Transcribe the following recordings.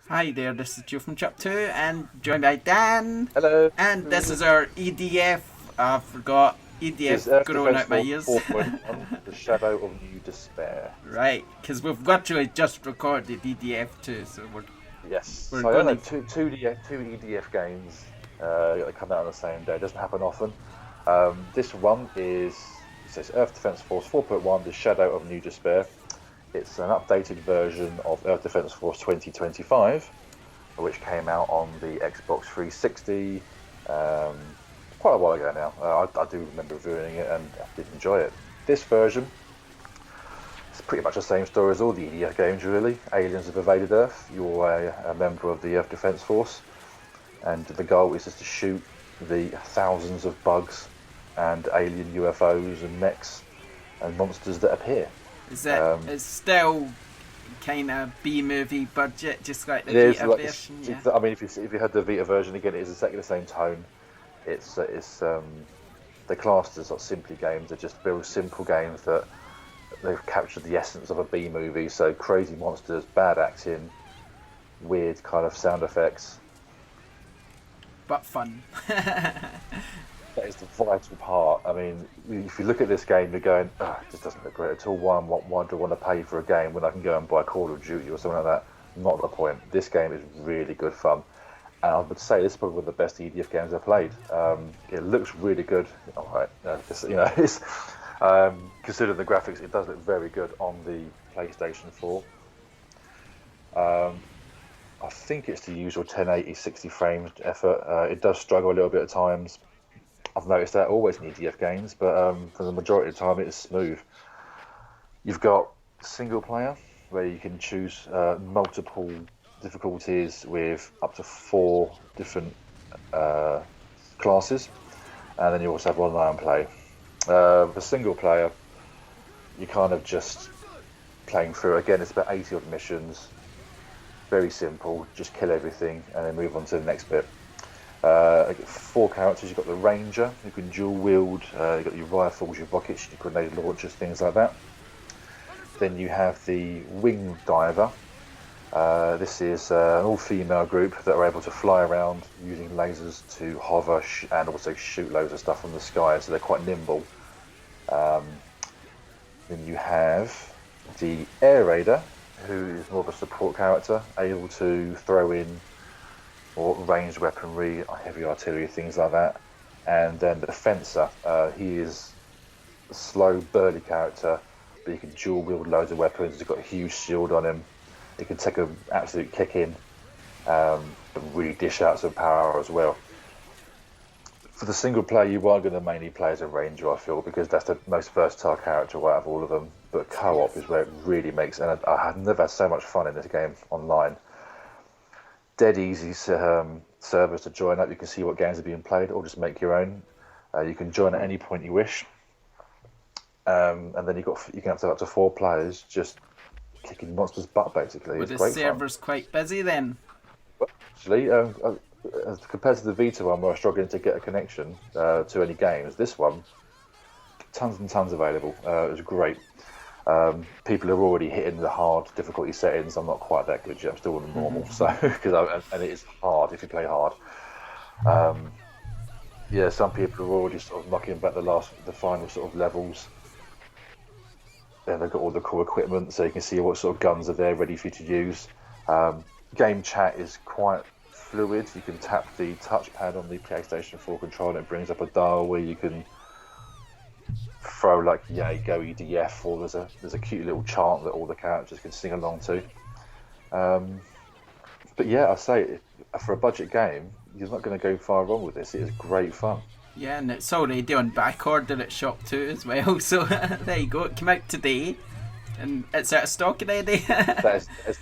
Hi there, this is Joe from ShopTo and joined by Dan. Hello. And this is our EDF. I forgot Is EDF Earth growing Defense out my Force ears. 4.1, The Shadow of New Despair. Right, because we've virtually just recorded EDF too, so Yes. we're So I don't know, going two EDF games that come out on the same day. It doesn't happen often. This one is, it says Earth Defense Force 4.1, The Shadow of New Despair. It's an updated version of Earth Defense Force 2025, which came out on the Xbox 360 quite a while ago now. I do remember reviewing it and I did enjoy it. This version is pretty much the same story as all the EDF games, really. Aliens have invaded Earth. You're a member of the Earth Defense Force, and the goal is just to shoot the thousands of bugs and alien UFOs and mechs and monsters that appear. Is that it's still kind of B-movie budget, just like the It is Vita like version? Yeah. I mean, if you had the Vita version again, it is exactly the same tone. It's they're classed as simply games. They're just very simple games that they've captured the essence of a B movie. So crazy monsters, bad acting, weird kind of sound effects. But fun. That is the vital part. I mean, if you look at this game, you're going, oh, it just doesn't look great at all. Why do I want to pay for a game when I can go and buy Call of Duty or something like that? Not the point. This game is really good fun. And I would say this is probably one of the best EDF games I've played. It looks really good. All right, it's considering the graphics, it does look very good on the PlayStation 4. I think it's the usual 1080 60 frames effort. It does struggle a little bit at times. I've noticed that always in EDF games, but for the majority of the time, it is smooth. You've got single player where you can choose multiple difficulties with up to 4 different classes, and then you also have online play. For single player, you're kind of just playing through. Again, it's about 80 odd missions, very simple, just kill everything and then move on to the next bit. 4 characters. You've got the ranger who can dual wield. You've got your rifles, your rockets, your grenade launchers, things like that. Then you have the wing diver. This is an all-female group that are able to fly around using lasers to hover and also shoot loads of stuff from the sky, so they're quite nimble. Then you have the air raider, who is more of a support character, able to throw in or ranged weaponry, heavy artillery, things like that. And then the fencer, he is a slow, burly character, but he can dual wield loads of weapons. He's got a huge shield on him. He can take an absolute kick in, and really dish out some power as well. For the single player, you are going to mainly play as a ranger, I feel, because that's the most versatile character out of all of them. But co-op is where it really makes, and I have never had so much fun in this game online. Dead easy servers to join up. You can see what games are being played, or just make your own. You can join at any point you wish, and then you can have up to 4 players just kicking monsters' butt. Basically, Were it's the great servers fun. quite busy then? Actually, compared to the Vita one, where I was struggling to get a connection to any games, this one, tons and tons available. It was great. People are already hitting the hard difficulty settings. I'm not quite that good yet. I'm still on the normal, so and it is hard if you play hard. Yeah, some people are already sort of knocking back the final sort of levels. And they've got all the cool equipment, so you can see what sort of guns are there ready for you to use. Game chat is quite fluid. You can tap the touchpad on the PlayStation 4 controller, and it brings up a dial where you can throw like "Yay, go EDF," or there's a cute little chant that all the characters can sing along to. But yeah, I say for a budget game, you're not going to go far wrong with this. It is great fun. Yeah, and it's already on back order at ShopTo as well, so there you go. It came out today, and it's out of stock already. That is,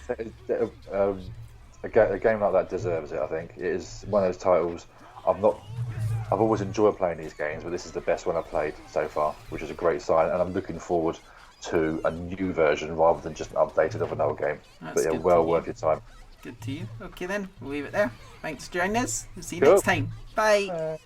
a game like that deserves it. I think it is one of those titles. I've always enjoyed playing these games, but this is the best one I've played so far, which is a great sign. And I'm looking forward to a new version rather than just an updated of an old game. That's But yeah, good well to worth hear. your time. Good to you. Okay then, we'll leave it there. Thanks for joining us. We'll see you Cool. next time. Bye.